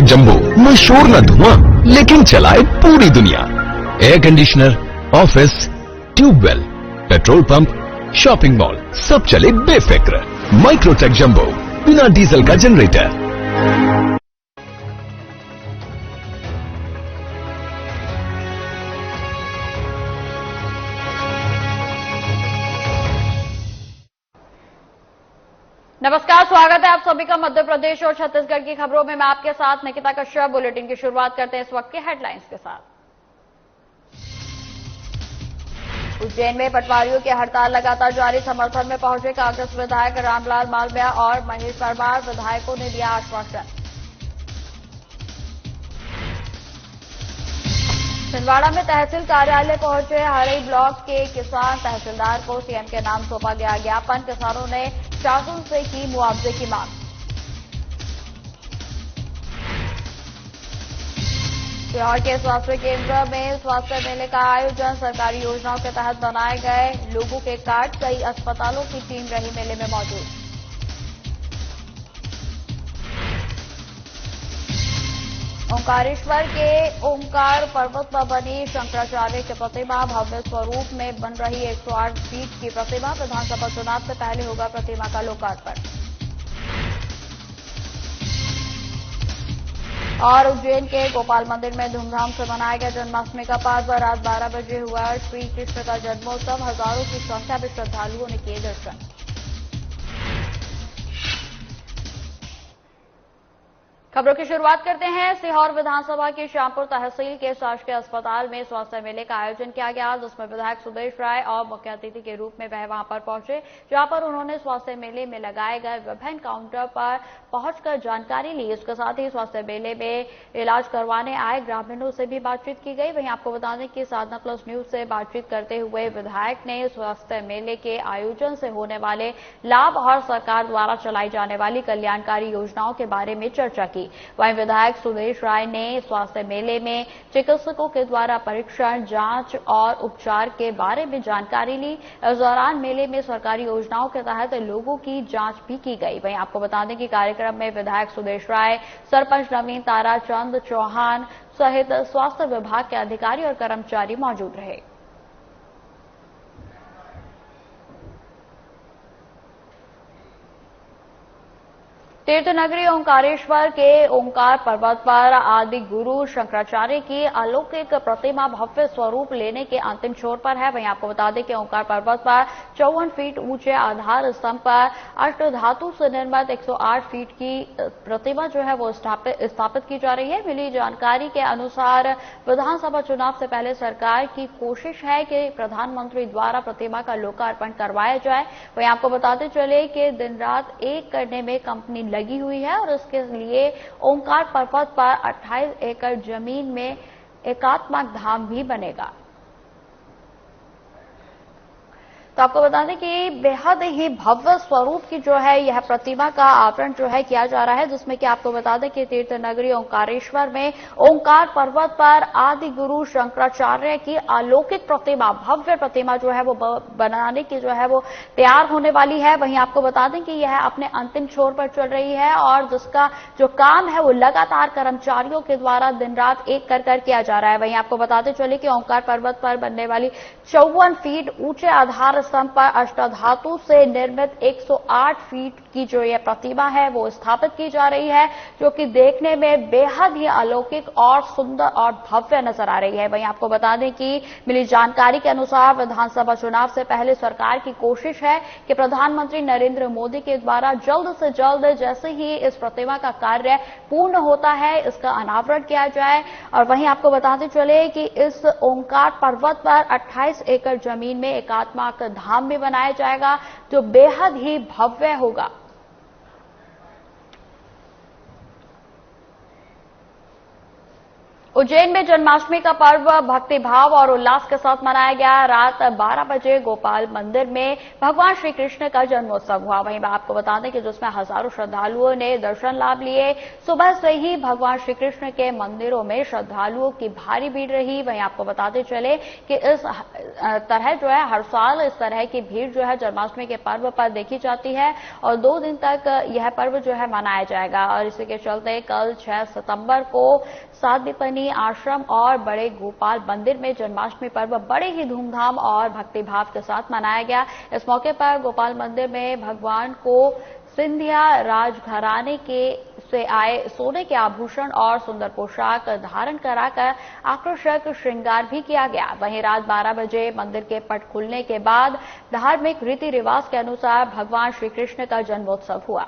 Jumbo में शोर न धुआं, लेकिन चलाए पूरी दुनिया। Air conditioner, office, tubewell, petrol pump, shopping mall, सब चले बेफिक्र। माइक्रोटेक जंबो, बिना डीजल का जनरेटर। नमस्कार, स्वागत है आप सभी का मध्य प्रदेश और छत्तीसगढ़ की खबरों में। मैं आपके साथ निकिता कश्यप। बुलेटिन की शुरुआत करते हैं इस वक्त के हेडलाइंस के साथ। उज्जैन में पटवारियों की हड़ताल लगातार जारी, समर्थन में पहुंचे कांग्रेस विधायक रामलाल मालवीय और महेश परमार। विधायकों ने दिया आश्वासन। छिंदवाड़ा में तहसील कार्यालय पहुंचे हरई ब्लॉक के किसान। तहसीलदार को सीएम के नाम सौंपा गया ज्ञापन। किसानों ने शासन से की मुआवजे की मांग। सीहोर के स्वास्थ्य केंद्र में स्वास्थ्य मेले का आयोजन। सरकारी योजनाओं के तहत बनाए गए लोगों के कार्ड। कई अस्पतालों की टीम रही मेले में मौजूद। ओंकारेश्वर के ओंकार पर्वत पर बनी शंकराचार्य की प्रतिमा। भव्य स्वरूप में बन रही 108 फीट की प्रतिमा। विधानसभा चुनाव से पहले होगा प्रतिमा का लोकार्पण। और उज्जैन के गोपाल मंदिर में धूमधाम से मनाया गया जन्माष्टमी का पर्व। रात 12 बजे हुआ श्री कृष्ण का जन्मोत्सव। हजारों की संख्या में श्रद्धालुओं ने किए दर्शन। खबरों की शुरुआत करते हैं। सीहोर विधानसभा की श्यामपुर तहसील के शासकीय अस्पताल में स्वास्थ्य मेले का आयोजन किया गया, जिसमें विधायक सुदेश राय और मुख्य अतिथि के रूप में वह वहां पर पहुंचे, जहां पर उन्होंने स्वास्थ्य मेले में लगाए गए विभिन्न काउंटर पर पहुंचकर जानकारी ली। इसके साथ ही स्वास्थ्य मेले में इलाज करवाने आए ग्रामीणों से भी बातचीत की गई। वहीं आपको बता दें कि साधना प्लस न्यूज से बातचीत करते हुए विधायक ने स्वास्थ्य मेले के आयोजन से होने वाले लाभ और सरकार द्वारा चलाई जाने वाली कल्याणकारी योजनाओं के बारे में चर्चा की। वहीं विधायक सुदेश राय ने स्वास्थ्य मेले में चिकित्सकों के द्वारा परीक्षण, जांच और उपचार के बारे में जानकारी ली। इस दौरान मेले में सरकारी योजनाओं के तहत लोगों की जांच भी की गई। वहीं आपको बता दें कि कार्यक्रम में विधायक सुदेश राय, सरपंच नवीन ताराचंद चौहान सहित स्वास्थ्य विभाग के अधिकारी और कर्मचारी मौजूद रहे। तीर्थनगरी ओंकारेश्वर के ओंकार पर्वत पर आदि गुरु शंकराचार्य की अलौकिक प्रतिमा भव्य स्वरूप लेने के अंतिम छोर पर है। वहीं आपको बता दें कि ओंकार पर्वत पर 54 फीट ऊंचे आधार स्तंभ पर अष्टधातु से निर्मित 108 फीट की प्रतिमा जो है वो स्थापित की जा रही है। मिली जानकारी के अनुसार विधानसभा चुनाव से पहले सरकार की कोशिश है कि प्रधानमंत्री द्वारा प्रतिमा का लोकार्पण करवाया जाए। वहीं आपको बताते चले कि दिन रात एक करने में कंपनी लगी हुई है और इसके लिए ओंकार पर्वत पर 28 एकड़ जमीन में एकात्मक धाम भी बनेगा। तो आपको बता दें कि बेहद ही भव्य स्वरूप की जो है यह प्रतिमा का आवरण जो है किया जा रहा है, जिसमें कि आपको बता दें कि तीर्थ नगरी ओंकारेश्वर में ओंकार पर्वत पर आदि गुरु शंकराचार्य की अलौकिक प्रतिमा, भव्य प्रतिमा जो है वो बनाने की जो है वो तैयार होने वाली है। वहीं आपको बता दें कि यह अपने अंतिम छोर पर चल रही है और जिसका जो काम है वो लगातार कर्मचारियों के द्वारा दिन रात एक कर किया जा रहा है। वहीं आपको बताते चले कि ओंकार पर्वत पर बनने वाली 54 फीट ऊंचे आधार स्तंभ पर अष्टधातु से निर्मित 108 फीट की जो यह प्रतिमा है वो स्थापित की जा रही है, जो कि देखने में बेहद ही अलौकिक और सुंदर और भव्य नजर आ रही है। वहीं आपको बता दें कि मिली जानकारी के अनुसार विधानसभा चुनाव से पहले सरकार की कोशिश है कि प्रधानमंत्री नरेंद्र मोदी के द्वारा जल्द से जल्द जैसे ही इस प्रतिमा का कार्य पूर्ण होता है इसका अनावरण किया जाए। और वहीं आपको बताते चले कि इस ओंकार पर्वत पर 28 एकड़ जमीन में एकात्मक धाम भी बनाया जाएगा, जो बेहद ही भव्य होगा। उज्जैन में जन्माष्टमी का पर्व भक्ति भाव और उल्लास के साथ मनाया गया। रात 12 बजे गोपाल मंदिर में भगवान श्री कृष्ण का जन्मोत्सव हुआ। वहीं आपको बता दें कि जिसमें हजारों श्रद्धालुओं ने दर्शन लाभ लिए। सुबह से ही भगवान श्री कृष्ण के मंदिरों में श्रद्धालुओं की भारी भीड़ रही। वहीं आपको बताते चले कि इस तरह जो है हर साल इस तरह की भीड़ जो है जन्माष्टमी के पर्व पर देखी जाती है और 2 दिन तक यह पर्व जो है मनाया जाएगा। और इसी के चलते कल 6 सितंबर को सादीपनी आश्रम और बड़े गोपाल मंदिर में जन्माष्टमी पर्व बड़े ही धूमधाम और भक्तिभाव के साथ मनाया गया। इस मौके पर गोपाल मंदिर में भगवान को सिंधिया राजघराने से आए सोने के आभूषण और सुंदर पोशाक धारण कराकर आकर्षक श्रृंगार भी किया गया। वहीं रात 12 बजे मंदिर के पट खुलने के बाद धार्मिक रीति रिवाज के अनुसार भगवान श्री कृष्ण का जन्मोत्सव हुआ।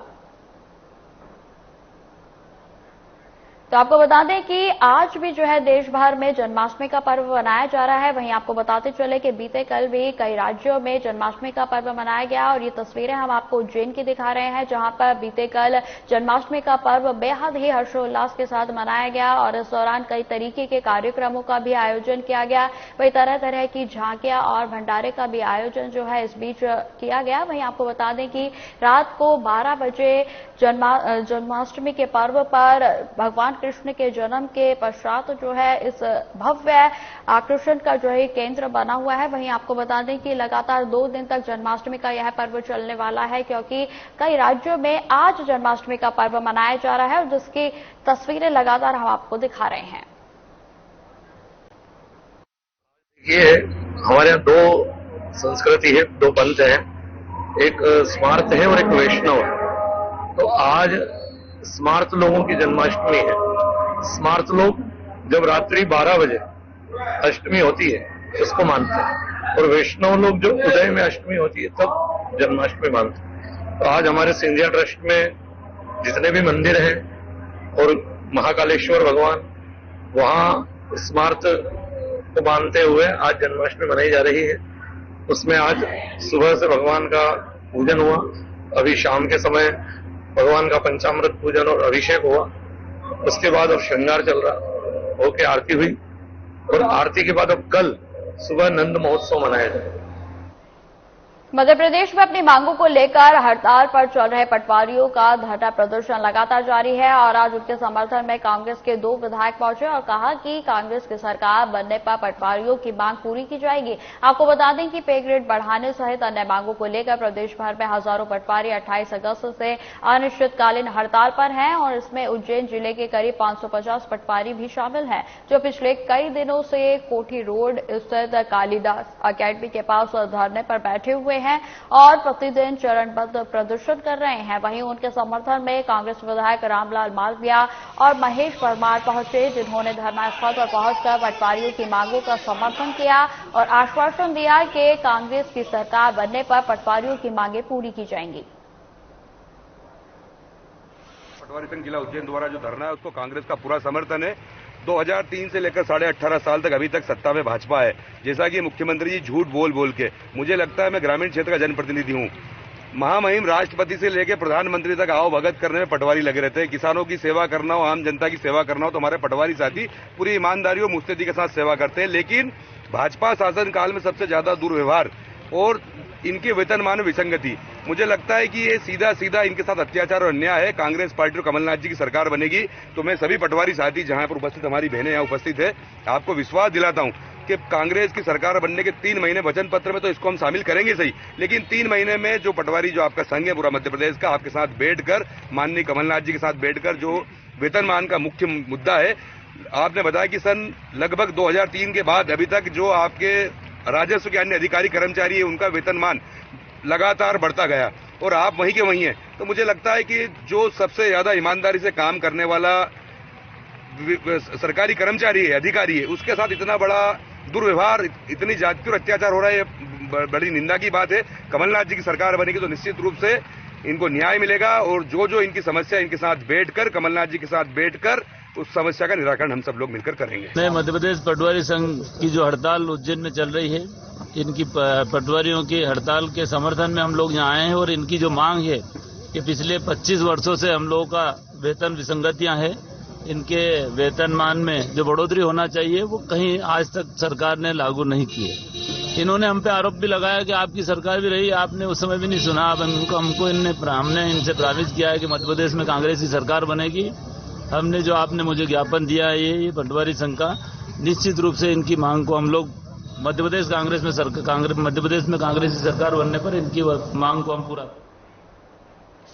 तो आपको बता दें कि आज भी जो है देश भर में जन्माष्टमी का पर्व मनाया जा रहा है। वहीं आपको बताते चले कि बीते कल भी कई राज्यों में जन्माष्टमी का पर्व मनाया गया और ये तस्वीरें हम आपको उज्जैन की दिखा रहे हैं, जहां पर बीते कल जन्माष्टमी का पर्व बेहद ही हर्षोल्लास के साथ मनाया गया और इस दौरान कई तरीके के कार्यक्रमों का भी आयोजन किया गया। वहीं तरह तरह की झांकियां और भंडारे का भी आयोजन जो है इस बीच किया गया। वहीं आपको बता दें कि रात को 12 बजे जन्माष्टमी के पर्व पर भगवान कृष्ण के जन्म के पश्चात जो है इस भव्य आकर्षण का जो है केंद्र बना हुआ है। वहीं आपको बता दें कि लगातार 2 दिन तक जन्माष्टमी का यह पर्व चलने वाला है, क्योंकि कई राज्यों में आज जन्माष्टमी का पर्व मनाया जा रहा है और जिसकी तस्वीरें लगातार हम आपको दिखा रहे हैं। ये हमारे यहाँ 2 संस्कृति है, 2 पंथ है, एक स्मार्त है और एक वैष्णव है। तो आज स्मार्त लोगों की जन्माष्टमी है। स्मार्त लोग जब रात्रि 12 बजे अष्टमी होती है उसको मानते हैं और वैष्णव लोग जो उदय में अष्टमी होती है तब जन्माष्टमी मानते हैं। तो आज हमारे सिंधिया ट्रस्ट में जितने भी मंदिर हैं और महाकालेश्वर भगवान, वहां स्मार्त को मानते हुए आज जन्माष्टमी मनाई जा रही है। उसमें आज सुबह से भगवान का पूजन हुआ, अभी शाम के समय भगवान का पंचामृत पूजन और अभिषेक हुआ। उसके बाद अब श्रृंगार चल रहा होके आरती हुई और आरती के बाद अब कल सुबह नंद महोत्सव मनाया जाएगा। मध्य प्रदेश में अपनी मांगों को लेकर हड़ताल पर चल रहे पटवारियों का धरना प्रदर्शन लगातार जारी है और आज उनके समर्थन में कांग्रेस के 2 विधायक पहुंचे और कहा कि कांग्रेस की सरकार बनने पर पटवारियों की मांग पूरी की जाएगी। आपको बता दें कि पे ग्रेड बढ़ाने सहित अन्य मांगों को लेकर प्रदेश भर में हजारों पटवारी 28 अगस्त से अनिश्चितकालीन हड़ताल पर हैं और इसमें उज्जैन जिले के करीब 550 पटवारी भी शामिल हैं, जो पिछले कई दिनों से कोठी रोड स्थित कालिदास अकेडमी के पास धरने पर बैठे हुए हैं और प्रतिदिन चरणबद्ध प्रदर्शन कर रहे हैं। वहीं उनके समर्थन में कांग्रेस विधायक रामलाल मालविया और महेश परमार पहुंचे, जिन्होंने धरना स्थल पर पहुंचकर पटवारियों की मांगों का समर्थन किया और आश्वासन दिया कि कांग्रेस की सरकार बनने पर पटवारियों की मांगें पूरी की जाएंगी। पटवारी संघ जिला उज्जैन द्वारा जो धरना है उसको कांग्रेस का पूरा समर्थन है। 2003 से लेकर 18.5 साल तक अभी तक सत्ता में भाजपा है। जैसा कि मुख्यमंत्री जी झूठ बोल बोल के, मुझे लगता है मैं ग्रामीण क्षेत्र का जनप्रतिनिधि हूं। महामहिम राष्ट्रपति से लेकर प्रधानमंत्री तक आओ भगत करने में पटवारी लगे रहते हैं। किसानों की सेवा करना हो, आम जनता की सेवा करना हो तो हमारे पटवारी साथी पूरी ईमानदारी और मुस्तैदी के साथ सेवा करते हैं। लेकिन भाजपा शासन काल में सबसे ज्यादा दुर्व्यवहार और इनके वेतनमान में विसंगति, मुझे लगता है कि ये सीधा सीधा इनके साथ अत्याचार और अन्याय है। कांग्रेस पार्टी और कमलनाथ जी की सरकार बनेगी तो मैं सभी पटवारी साथी जहां पर उपस्थित हमारी बहनें यहाँ उपस्थित है, आपको विश्वास दिलाता हूं कि कांग्रेस की सरकार बनने के 3 महीने वचन पत्र में तो इसको हम शामिल करेंगे सही, लेकिन 3 महीने में जो पटवारी जो आपका संघ है पूरा मध्य प्रदेश का, आपके साथ बैठकर माननीय कमलनाथ जी के साथ बैठकर जो वेतनमान का मुख्य मुद्दा है, आपने बताया कि सन लगभग 2003 के बाद अभी तक जो आपके राजस्व के अन्य अधिकारी कर्मचारी है उनका वेतनमान लगातार बढ़ता गया और आप वहीं के वहीं हैं। तो मुझे लगता है कि जो सबसे ज्यादा ईमानदारी से काम करने वाला सरकारी कर्मचारी है, अधिकारी है, उसके साथ इतना बड़ा दुर्व्यवहार, इतनी जाति और अत्याचार हो रहा है, ये बड़ी निंदा की बात है। कमलनाथ जी की सरकार बनेगी तो निश्चित रूप से इनको न्याय मिलेगा और जो जो इनकी समस्या इनके साथ बैठकर, कमलनाथ जी के साथ बैठकर उस समस्या का निराकरण हम सब लोग मिलकर करेंगे। मध्य प्रदेश पटवारी संघ की जो हड़ताल उज्जैन में चल रही है, इनकी पटवारियों की हड़ताल के समर्थन में हम लोग यहाँ आए हैं और इनकी जो मांग है कि पिछले 25 वर्षों से हम लोगों का वेतन विसंगतियां हैं इनके वेतनमान में जो बढ़ोतरी होना चाहिए वो कहीं आज तक सरकार ने लागू नहीं की है। इन्होंने हम पे आरोप भी लगाया कि आपकी सरकार भी रही, आपने उस समय भी नहीं सुना। अब हमने इनसे प्रॉमिस किया है कि मध्य प्रदेश में कांग्रेस की सरकार बनेगी। हमने जो आपने मुझे ज्ञापन दिया है ये पटवारी संघ का, निश्चित रूप से इनकी मांग को हम लोग मध्य प्रदेश में कांग्रेस की सरकार बनने पर इनकी मांग को हम पूरा।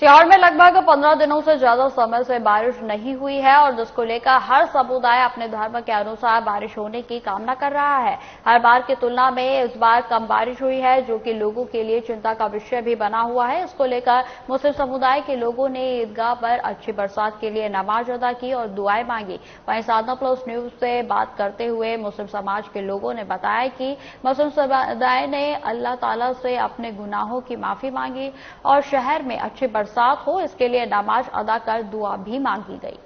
सीहोर में लगभग 15 दिनों से ज्यादा समय से बारिश नहीं हुई है और जिसको लेकर हर समुदाय अपने धर्म के अनुसार बारिश होने की कामना कर रहा है। हर बार की तुलना में इस बार कम बारिश हुई है, जो कि लोगों के लिए चिंता का विषय भी बना हुआ है। इसको लेकर मुस्लिम समुदाय के लोगों ने ईदगाह पर अच्छी बरसात के लिए नमाज अदा की और दुआएं मांगी। वहीं साधना प्लस न्यूज से बात करते हुए मुस्लिम समाज के लोगों ने बताया कि मुस्लिम समुदाय ने अल्लाह ताला से अपने गुनाहों की माफी मांगी और शहर में अच्छी बरसात हो इसके लिए नमाज अदा कर दुआ भी मांगी गई।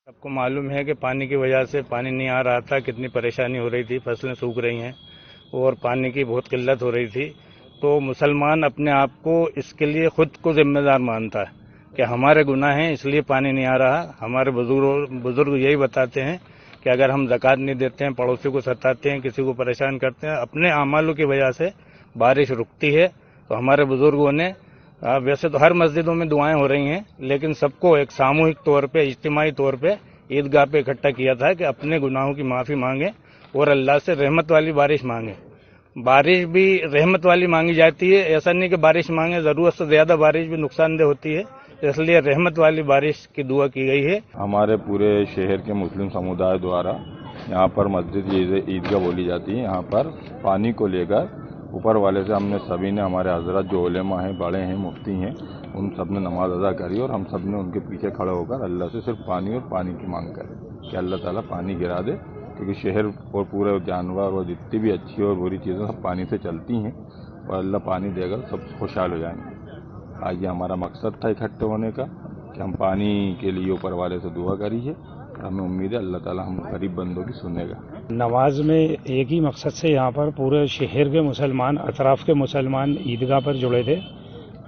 सबको मालूम है कि पानी की वजह से पानी नहीं आ रहा था, कितनी परेशानी हो रही थी, फसलें सूख रही हैं और पानी की बहुत किल्लत हो रही थी। तो मुसलमान अपने आप को इसके लिए खुद को जिम्मेदार मानता है कि हमारे गुनाह हैं इसलिए पानी नहीं आ रहा। हमारे बुजुर्ग यही बताते हैं कि अगर हम ज़कात नहीं देते हैं, पड़ोसी को सताते हैं, किसी को परेशान करते हैं, अपने अमालों की वजह से बारिश रुकती है। तो हमारे बुजुर्गों ने वैसे तो हर मस्जिदों में दुआएं हो रही हैं, लेकिन सबको एक सामूहिक तौर पे, इज्तिमाई तौर पे ईदगाह पे इकट्ठा किया था कि अपने गुनाहों की माफी मांगे और अल्लाह से रहमत वाली बारिश मांगे। बारिश भी रहमत वाली मांगी जाती है, ऐसा नहीं कि बारिश मांगे, जरूरत से ज्यादा बारिश भी नुकसानदेह होती है, इसलिए रहमत वाली बारिश की दुआ की गई है। हमारे पूरे शहर के मुस्लिम समुदाय द्वारा यहाँ पर मस्जिद ईदगाह बोली जाती है। यहाँ पर पानी को लेकर ऊपर वाले से हमने सभी ने, हमारे हजरत जो उलेमा हैं, बड़े हैं, मुफ्ती हैं, उन सब ने नमाज अदा करी और हम सब ने उनके पीछे खड़े होकर अल्लाह से सिर्फ पानी और पानी की मांग करी कि अल्लाह ताला पानी गिरा दे, क्योंकि शहर और पूरे जानवर और जितनी भी अच्छी और बुरी चीज़ें सब पानी से चलती हैं और अल्लाह पानी देगा सब खुशहाल हो जाएंगे। आज ये हमारा मकसद था इकट्ठे होने का कि हम पानी के लिए ऊपर वाले से दुआ करी है। हमें उम्मीद है अल्लाह ताला हम गरीब बंदों की सुनेगा। नमाज में एक ही मकसद से यहाँ पर पूरे शहर के मुसलमान, अतराफ के मुसलमान ईदगाह पर जुड़े थे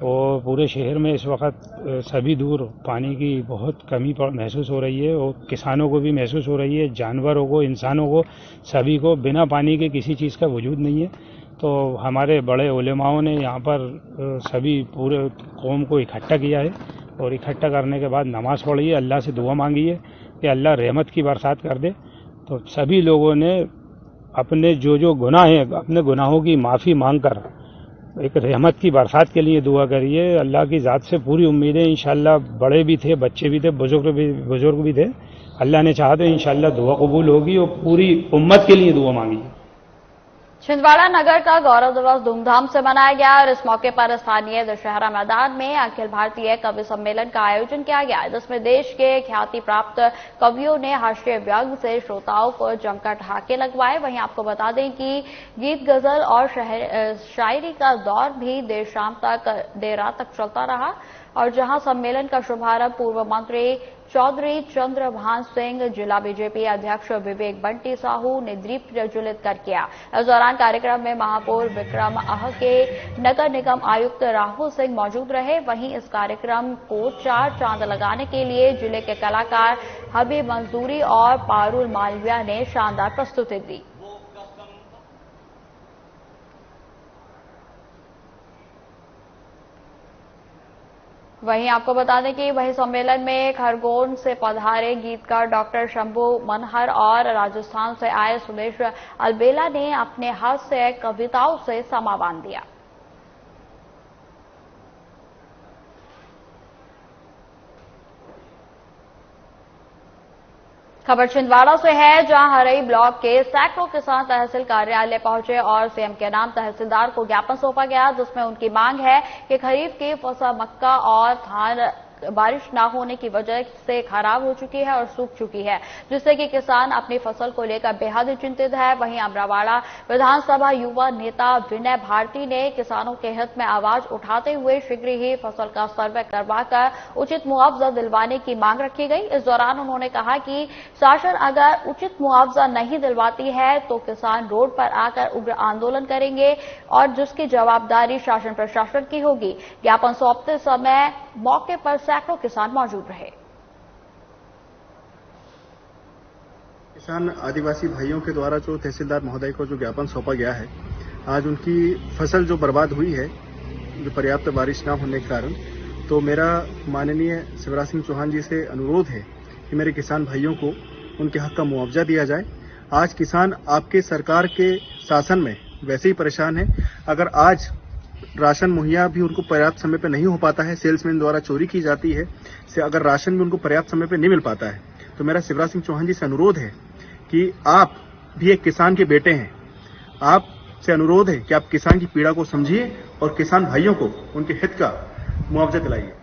और पूरे शहर में इस वक्त सभी दूर पानी की बहुत कमी महसूस हो रही है और किसानों को भी महसूस हो रही है, जानवरों को, इंसानों को, सभी को बिना पानी के किसी चीज़ का वजूद नहीं है। तो हमारे बड़े उलेमाओं ने यहाँ पर सभी पूरे कौम को इकट्ठा किया है और इकट्ठा करने के बाद नमाज पढ़ी है, अल्लाह से दुआ मांगी है कि अल्लाह रहमत की बरसात कर दे। तो सभी लोगों ने अपने जो गुनाह हैं, अपने गुनाहों की माफ़ी मांगकर एक रहमत की बरसात के लिए दुआ करिए। अल्लाह की ज़ात से पूरी उम्मीद है, इंशाअल्लाह बड़े भी थे, बच्चे भी थे, बुजुर्ग भी थे। अल्लाह ने चाहा तो इंशाअल्लाह दुआ कबूल होगी और पूरी उम्मत के लिए दुआ मांगी। छिंदवाड़ा नगर का गौरव दिवस धूमधाम से मनाया गया और इस मौके पर स्थानीय दशहरा मैदान में अखिल भारतीय कवि सम्मेलन का आयोजन किया गया, जिसमें देश के ख्याति प्राप्त कवियों ने हास्य व्यंग से श्रोताओं को जमकर ठहाके लगवाए। वहीं आपको बता दें कि गीत, गजल और शायरी का दौर भी देर रात तक चलता रहा और जहां सम्मेलन का शुभारंभ पूर्व मंत्री चौधरी चंद्रभान सिंह, जिला बीजेपी अध्यक्ष विवेक बंटी साहू ने दीप प्रज्वलित कर किया। इस दौरान कार्यक्रम में महापौर विक्रम आह के नगर निगम आयुक्त राहुल सिंह मौजूद रहे। वहीं इस कार्यक्रम को चार चांद लगाने के लिए जिले के कलाकार हबीब मंसूरी और पारुल मालविया ने शानदार प्रस्तुति दी। वहीं आपको बता दें कि वही सम्मेलन में खरगोन से पधारे गीतकार डॉक्टर शंभू मनहर और राजस्थान से आए सुदेश अलबेला ने अपने हाथ से कविताओं से समा बांध दिया। खबर छिंदवाड़ा से है, जहां हरई ब्लॉक के सैकड़ों किसान तहसील कार्यालय पहुंचे और सीएम के नाम तहसीलदार को ज्ञापन सौंपा गया, जिसमें उनकी मांग है कि खरीफ की फसल मक्का और धान बारिश न होने की वजह से खराब हो चुकी है और सूख चुकी है, जिससे कि किसान अपनी फसल को लेकर बेहद चिंतित है। वहीं अमरावाड़ा विधानसभा युवा नेता विनय भारती ने किसानों के हित में आवाज उठाते हुए शीघ्र ही फसल का सर्वे करवाकर उचित मुआवजा दिलवाने की मांग रखी गई। इस दौरान उन्होंने कहा कि शासन अगर उचित मुआवजा नहीं दिलवाती है तो किसान रोड पर आकर उग्र आंदोलन करेंगे और जिसकी जवाबदारी शासन प्रशासन की होगी। ज्ञापन सौंपते समय मौके पर सैकड़ों किसान मौजूद रहे। किसान आदिवासी भाइयों के द्वारा जो तहसीलदार महोदय को जो ज्ञापन सौंपा गया है, आज उनकी फसल जो बर्बाद हुई है जो पर्याप्त बारिश न होने के कारण, तो मेरा माननीय शिवराज सिंह चौहान जी से अनुरोध है कि मेरे किसान भाइयों को उनके हक का मुआवजा दिया जाए। आज किसान आपके सरकार के शासन में वैसे ही परेशान है। अगर आज राशन मुहैया भी उनको पर्याप्त समय पर नहीं हो पाता है, सेल्समैन द्वारा चोरी की जाती है, से अगर राशन भी उनको पर्याप्त समय पर नहीं मिल पाता है, तो मेरा शिवराज सिंह चौहान जी से अनुरोध है कि आप भी एक किसान के बेटे हैं, आपसे अनुरोध है कि आप किसान की पीड़ा को समझिए और किसान भाइयों को उनके हित का मुआवजा दिलाइए।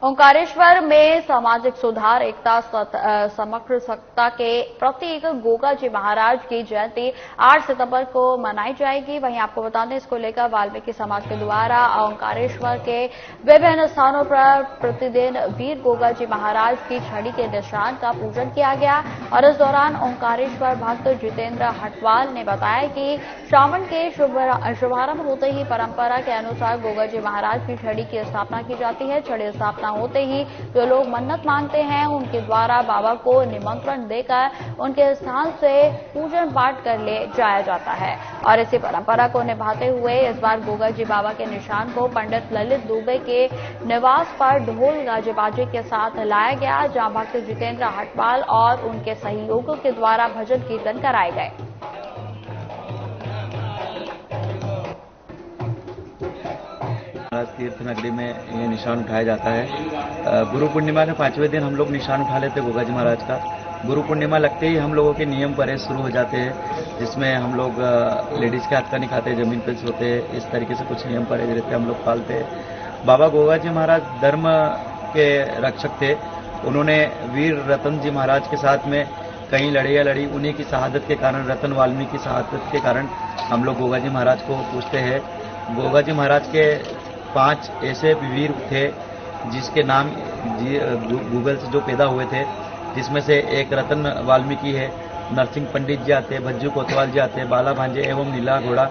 ओंकारेश्वर में सामाजिक सुधार, एकता, समग्र सत्ता के प्रतीक गोगा जी महाराज की जयंती 8 सितंबर को मनाई जाएगी। वहीं आपको बता दें, इसको लेकर वाल्मीकि समाज के द्वारा ओंकारेश्वर के विभिन्न स्थानों पर प्रतिदिन वीर गोगा जी महाराज की छड़ी के निशान का पूजन किया गया। और इस दौरान ओंकारेश्वर भक्त जितेंद्र हटवाल ने बताया कि श्रावण के शुभारंभ होते ही परंपरा के अनुसार गोगा जी महाराज की छड़ी की स्थापना की जाती है। छड़ी स्थापना होते ही जो लोग मन्नत मांगते हैं, उनके द्वारा बाबा को निमंत्रण देकर उनके स्थान से पूजन पाठ कर ले जाया जाता है। और इसी परंपरा को निभाते हुए इस बार गोगा जी बाबा के निशान को पंडित ललित दुबे के निवास पर ढोल गाजे बाजे के साथ लाया गया, जहां भक्त जितेंद्र हटवाल और उनके सहयोगियों के द्वारा भजन कीर्तन कराए गए। तीर्थ नगरी में ये निशान उठाया जाता है। गुरु पूर्णिमा के 5वें दिन हम लोग निशान उठा लेते गोगा जी महाराज का। गुरु पूर्णिमा लगते ही हम लोगों के नियम परहेज शुरू हो जाते हैं, जिसमें हम लोग लेडीज के हाथ का नहीं खाते, जमीन पे सोते, इस तरीके से कुछ नियम परहेज रहते हम लोग पालते हैं। बाबा गोगा जी महाराज धर्म के रक्षक थे। उन्होंने वीर रतन जी महाराज के साथ में कई लड़ाइयाँ लड़ी। उन्हीं की शहादत के कारण, रतन वाल्मीकि की शहादत के कारण हम लोग गोगा जी महाराज को पूछते हैं। गोगा जी महाराज के 5 ऐसे वीर थे जिसके नाम गूगल से जो पैदा हुए थे, जिसमें से एक रतन वाल्मीकि है, नरसिंह पंडित जी आते, भज्जू कोतवाल जी आते, बाला भांजे एवं नीला घोड़ा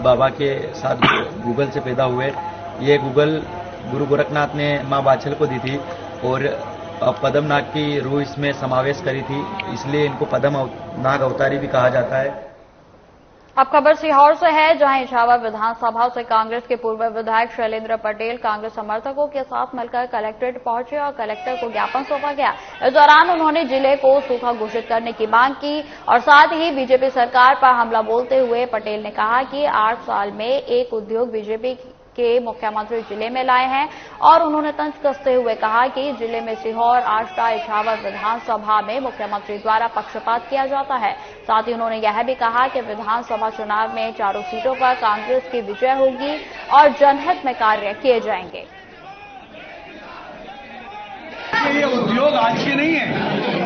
बाबा के साथ गूगल से पैदा हुए। ये गूगल गुरु गोरखनाथ ने माँ बाछल को दी थी और पद्म नाग की रूह इसमें समावेश करी थी, इसलिए इनको पद्म नाग अवतारी भी कहा जाता है। अब खबर सीहोर से है, जहां इछावर विधानसभा से कांग्रेस के पूर्व विधायक शैलेंद्र पटेल कांग्रेस समर्थकों के साथ मिलकर कलेक्ट्रेट पहुंचे और कलेक्टर को ज्ञापन सौंपा गया। इस दौरान उन्होंने जिले को सूखा घोषित करने की मांग की और साथ ही बीजेपी सरकार पर हमला बोलते हुए पटेल ने कहा कि 8 साल में एक उद्योग बीजेपी के मुख्यमंत्री जिले में लाए हैं। और उन्होंने तंज कसते हुए कहा कि जिले में सीहोर, आष्टा, इछावर विधानसभा में मुख्यमंत्री द्वारा पक्षपात किया जाता है। साथ ही उन्होंने यह भी कहा कि विधानसभा चुनाव में चारों सीटों पर कांग्रेस की विजय होगी और जनहित में कार्य किए जाएंगे। ये उद्योग आज के नहीं है,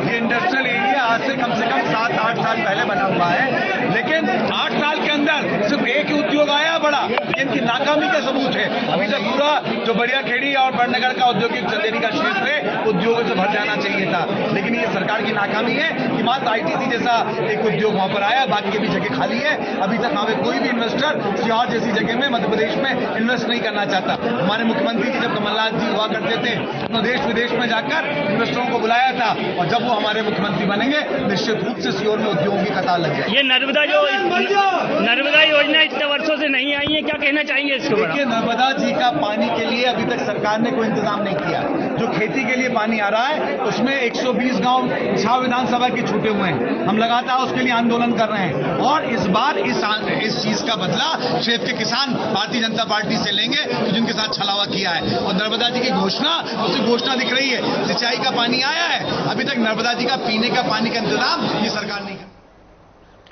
ये इंडस्ट्रियल एरिया आज से कम 7-8 साल पहले बना हुआ है, लेकिन 8 साल के अंदर सिर्फ एक ही उद्योग आया बड़ा, इनकी नाकामी का सबूत है। अभी तक पूरा जो बढ़िया खेड़ी और बड़नगर का औद्योगिक चंदेरी का क्षेत्र है उद्योगों से भर जाना चाहिए था, लेकिन ये सरकार की नाकामी है कि मात्र आईटीसी जैसा एक उद्योग वहां पर आया, बाकी की भी जगह खाली है। अभी तक वहां पे कोई भी इन्वेस्टर सीहोर जैसी जगह में मध्य प्रदेश में इन्वेस्ट नहीं करना चाहता। हमारे मुख्यमंत्री जी जब कमलनाथ जी हुआ करते थे तो देश विदेश में जाकर इन्वेस्टरों को बुलाया था, और जब वो हमारे मुख्यमंत्री बनेंगे निश्चित रूप से सीहोर में उद्योगों की कतार लग जाएगी। ये नर्मदा योजना इतने वर्षों से नहीं आई है, क्या कहना चाहेंगे इसके बारे में? देखिए, नर्मदा जी का पानी के लिए अभी तक सरकार ने कोई इंतजाम नहीं किया। जो खेती के लिए पानी आ रहा है उसमें 120 गांव 6 विधानसभा के छूटे हुए हैं। हम लगातार उसके लिए आंदोलन कर रहे हैं और इस बार इस चीज का बदला क्षेत्र के किसान भारतीय जनता पार्टी से लेंगे जिनके साथ छलावा किया है। और नर्मदा जी की घोषणा उसी घोषणा दिख रही है, सिंचाई का पानी आया है, अभी तक नर्मदा जी का पीने का पानी का इंतजाम ये सरकार नहीं कर।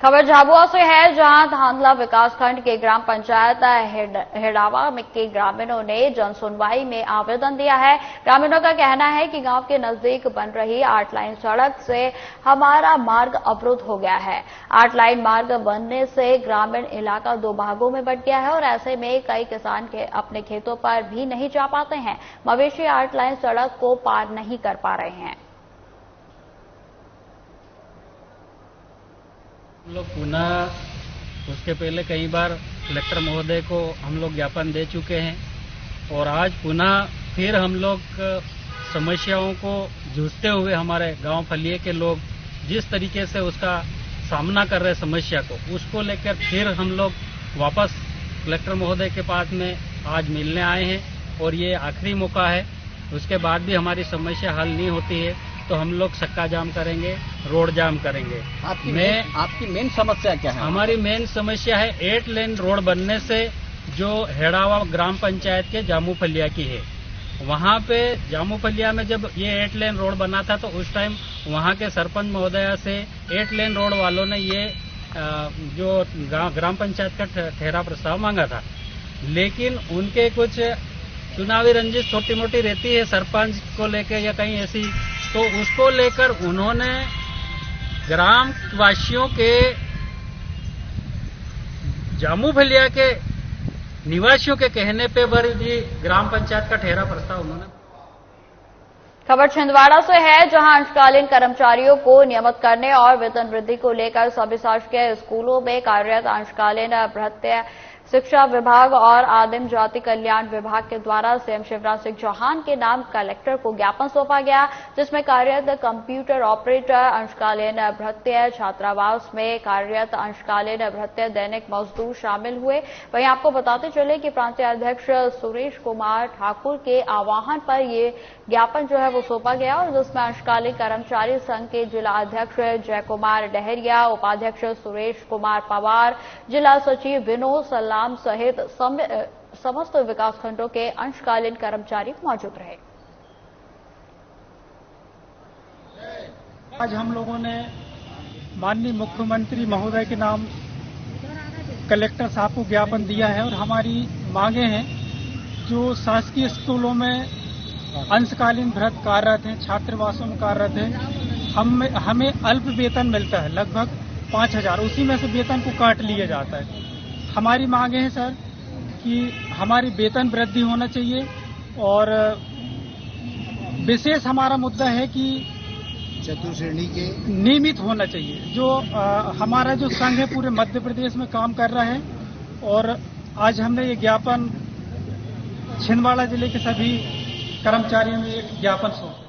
खबर झाबुआ से है, जहां धांधला विकासखंड के ग्राम पंचायत हेडावा के ग्रामीणों ने जन सुनवाई में आवेदन दिया है। ग्रामीणों का कहना है कि गांव के नजदीक बन रही 8 लाइन सड़क से हमारा मार्ग अवरुद्ध हो गया है। 8 लाइन मार्ग बनने से ग्रामीण इलाका 2 भागों में बंट गया है और ऐसे में कई किसान अपने खेतों पर भी नहीं जा पाते हैं। मवेशी 8 लाइन सड़क को पार नहीं कर पा रहे हैं। हम लोग पुनः उसके पहले कई बार कलेक्टर महोदय को हम लोग ज्ञापन दे चुके हैं और आज पुनः फिर हम लोग समस्याओं को जूझते हुए हमारे गांव फलिये के लोग जिस तरीके से उसका सामना कर रहे समस्या को, उसको लेकर फिर हम लोग वापस कलेक्टर महोदय के पास में आज मिलने आए हैं और ये आखिरी मौका है। उसके बाद भी हमारी समस्या हल नहीं होती है तो हम लोग सक्का जाम करेंगे, रोड जाम करेंगे। आपकी मेन समस्या क्या है? हमारी मेन समस्या है 8 लेन रोड बनने से जो हेड़ावा ग्राम पंचायत के जामू फलिया की है। वहाँ पे जामू फलिया में जब ये 8 लेन रोड बना था तो उस टाइम वहाँ के सरपंच महोदया से 8 लेन रोड वालों ने ये जो ग्राम पंचायत का ठहरा प्रस्ताव मांगा था, लेकिन उनके कुछ चुनावी रंजिश छोटी मोटी रहती है सरपंच को लेकर या कहीं ऐसी, तो उसको लेकर उन्होंने ग्राम वासियों के जामू फलिया के निवासियों के कहने पे भी ग्राम पंचायत का ठहरा प्रस्ताव उन्होंने। खबर छिंदवाड़ा से है, जहां अंशकालीन कर्मचारियों को नियमित करने और वेतन वृद्धि को लेकर सभी शासकीय स्कूलों में कार्यरत अंशकालीन भृत्य शिक्षा विभाग और आदिम जाति कल्याण विभाग के द्वारा सीएम शिवराज सिंह चौहान के नाम कलेक्टर को ज्ञापन सौंपा गया, जिसमें कार्यरत कंप्यूटर ऑपरेटर, अंशकालीन भृत्य छात्रावास में कार्यरत अंशकालीन भृत्य दैनिक मजदूर शामिल हुए। वहीं आपको बताते चले कि प्रांतीय अध्यक्ष सुरेश कुमार ठाकुर के आह्वान पर ये ज्ञापन जो है वो सौंपा गया और जिसमें अंशकालीन कर्मचारी संघ के जिला अध्यक्ष जय कुमार डहरिया, उपाध्यक्ष सुरेश कुमार पवार, जिला सचिव विनोद सलाम सहित समस्त विकासखंडों के अंशकालीन कर्मचारी मौजूद रहे। आज हम लोगों ने माननीय मुख्यमंत्री महोदय के नाम कलेक्टर साहब को ज्ञापन दिया है और हमारी मांगे हैं जो शासकीय स्कूलों में अंशकालीन भृत्य कार्यरत हैं, छात्रावासों में कार्यरत हैं, हमें अल्प वेतन मिलता है लगभग 5,000, उसी में से वेतन को काट लिया जाता है। हमारी मांगे हैं सर कि हमारी वेतन वृद्धि होना चाहिए और विशेष हमारा मुद्दा है कि चतुर्श्रेणी के नियमित होना चाहिए। जो हमारा जो संघ है पूरे मध्य प्रदेश में काम कर रहा है और आज हमने ये ज्ञापन छिंदवाड़ा जिले के सभी कर्मचारियों में एक ज्ञापन सौंपा।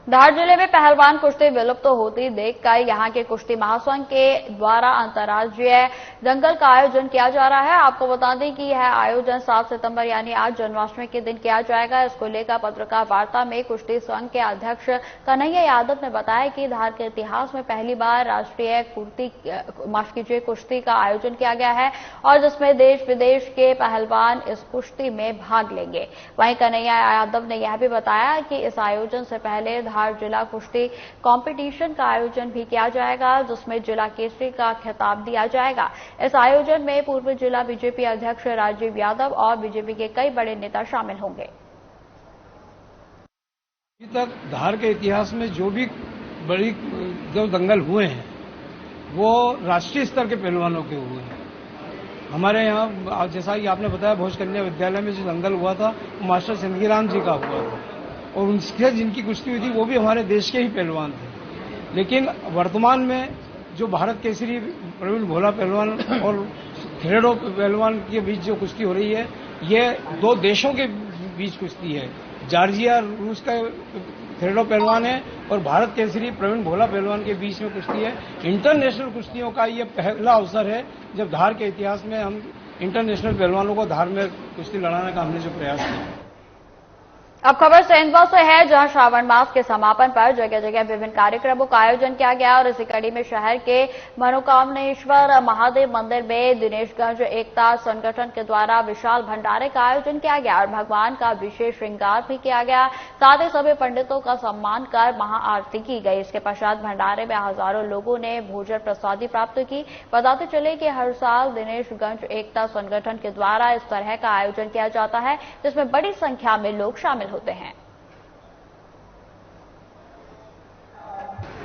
धार जिले में पहलवान कुश्ती विलुप्त तो होती देखकर यहां के कुश्ती महासंघ के द्वारा अंतर्राज्यीय दंगल का आयोजन किया जा रहा है। आपको बता दें कि यह आयोजन 7 सितंबर यानी आज जन्माष्टमी के दिन किया जाएगा। इसको लेकर पत्रकार वार्ता में कुश्ती संघ के अध्यक्ष कन्हैया यादव ने बताया कि धार के इतिहास में पहली बार राष्ट्रीय कुश्ती का आयोजन किया गया है और जिसमें देश विदेश के पहलवान इस कुश्ती में भाग लेंगे। वहीं कन्हैया यादव ने यह भी बताया कि इस आयोजन से पहले धार जिला कुश्ती कंपटीशन का आयोजन भी किया जाएगा, जिसमें जिला केसरी का खिताब दिया जाएगा। इस आयोजन में पूर्व जिला बीजेपी अध्यक्ष राजीव यादव और बीजेपी के कई बड़े नेता शामिल होंगे। अभी तक धार के इतिहास में जो भी बड़ी जो दंगल हुए हैं वो राष्ट्रीय स्तर के पहलवानों के हुए हैं। हमारे यहाँ जैसा कि आपने बताया भोज कन्या विद्यालय में जो दंगल हुआ था वो मास्टर सिंदगीराम जी का हुआ था और उनसे जिनकी कुश्ती हुई थी वो भी हमारे देश के ही पहलवान थे। लेकिन वर्तमान में जो भारत केसरी प्रवीण भोला पहलवान और खेड़ो पहलवान के बीच जो कुश्ती हो रही है ये 2 देशों के बीच कुश्ती है। जॉर्जिया रूस का खेड़ो पहलवान है और भारत केसरी प्रवीण भोला पहलवान के बीच में कुश्ती है। इंटरनेशनल कुश्तियों का ये पहला अवसर है जब धार के इतिहास में हम इंटरनेशनल पहलवानों को धार में कुश्ती लड़ाने का हमने जो प्रयास किया। अब खबर सेंधवा से है, जहां श्रावण मास के समापन पर जगह जगह विभिन्न कार्यक्रमों का आयोजन किया गया और इसी कड़ी में शहर के मनोकामनेश्वर महादेव मंदिर में दिनेशगंज एकता संगठन के द्वारा विशाल भंडारे का आयोजन किया गया और भगवान का विशेष श्रृंगार भी किया गया। साथ ही सभी पंडितों का सम्मान कर महाआरती की गई। इसके पश्चात भंडारे में हजारों लोगों ने भोजन प्रसादी प्राप्त की। बताते चले कि हर साल दिनेशगंज एकता संगठन के द्वारा इस तरह का आयोजन किया जाता है, जिसमें बड़ी संख्या में लोग शामिल होते हैं।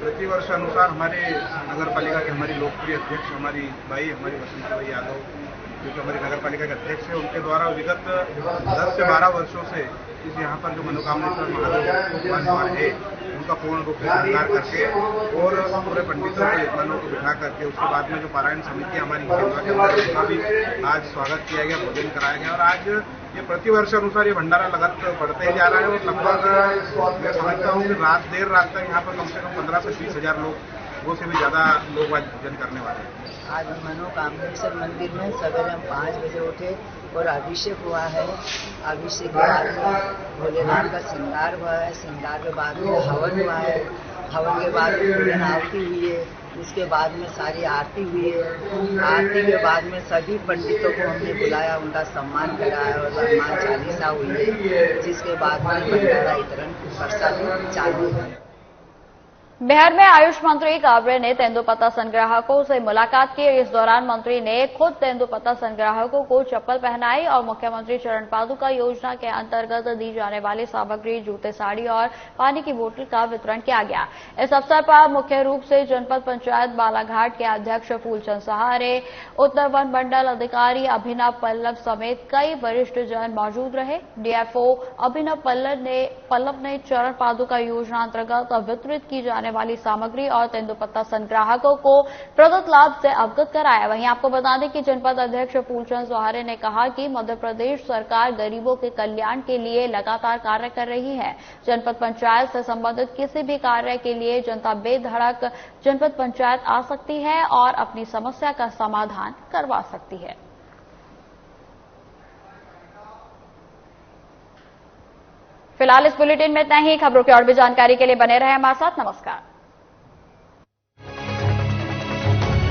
प्रतिवर्ष अनुसार हमारे नगर पालिका के हमारी लोकप्रिय अध्यक्ष हमारी वसंती यादव जो कि हमारी नगर पालिका के अध्यक्ष है, उनके द्वारा विगत 10 से 12 वर्षों से इस यहाँ पर जो मनोकामनेश्वर महादेव द्वार है उनका पूर्ण रूप से श्रृंगार करके और पूरे पंडितों को यजमानों को बिठा करके उसके बाद में जो पारायण समिति हमारी सेवा के अंदर उनका भी आज स्वागत किया गया, भोजन कराया गया। और आज ये प्रतिवर्ष अनुसार ये भंडारा लगातार बढ़ते ही जा रहा है और लगभग मैं समझता हूँ कि देर रात तक यहाँ पर कम से कम 15 से 20 हजार लोग, वो से भी ज्यादा लोग आज भोजन करने वाले हैं। आज मनोकामनेश्वर मंदिर में सवेरे हम 5 बजे उठे और अभिषेक हुआ है। अभिषेक के बाद में भोलेनाथ का श्रृंगार हुआ है। श्रृंगार के बाद में हवन हुआ है। हवन के बाद में पूजन आरती हुई है। उसके बाद में सारी आरती हुई है। आरती के बाद में सभी पंडितों को हमने बुलाया, उनका सम्मान कराया और हनुमान चालीसा हुई है, जिसके बाद में भंडारा वितरण प्रसाद चालू है। बिहार में आयुष मंत्री काबरे ने तेंदुपत्ता संग्राहकों से मुलाकात की। इस दौरान मंत्री ने खुद तेंदुपत्ता संग्राहकों को चप्पल पहनाई और मुख्यमंत्री चरण पादुका योजना के अंतर्गत दी जाने वाली सामग्री, जूते, साड़ी और पानी की बोतल का वितरण किया गया। इस अवसर पर मुख्य रूप से जनपद पंचायत बालाघाट के अध्यक्ष फूलचंद सहारे, उत्तर वन मंडल अधिकारी अभिनव पल्लव समेत कई वरिष्ठ जन मौजूद रहे। डीएफओ अभिनव पल्लव ने चरण पादुका योजना अंतर्गत वितरित की जाने वाली सामग्री और तेंदुपत्ता संग्राहकों को प्रदत्त लाभ से अवगत कराया। वहीं आपको बता दें कि जनपद अध्यक्ष फूलचंद सहारे ने कहा कि मध्य प्रदेश सरकार गरीबों के कल्याण के लिए लगातार कार्य कर रही है। जनपद पंचायत से संबंधित किसी भी कार्य के लिए जनता बेधड़क जनपद पंचायत आ सकती है और अपनी समस्या का समाधान करवा सकती है। फिलहाल इस बुलेटिन में इतना ही। खबरों की और भी जानकारी के लिए बने रहे हमारे साथ। नमस्कार।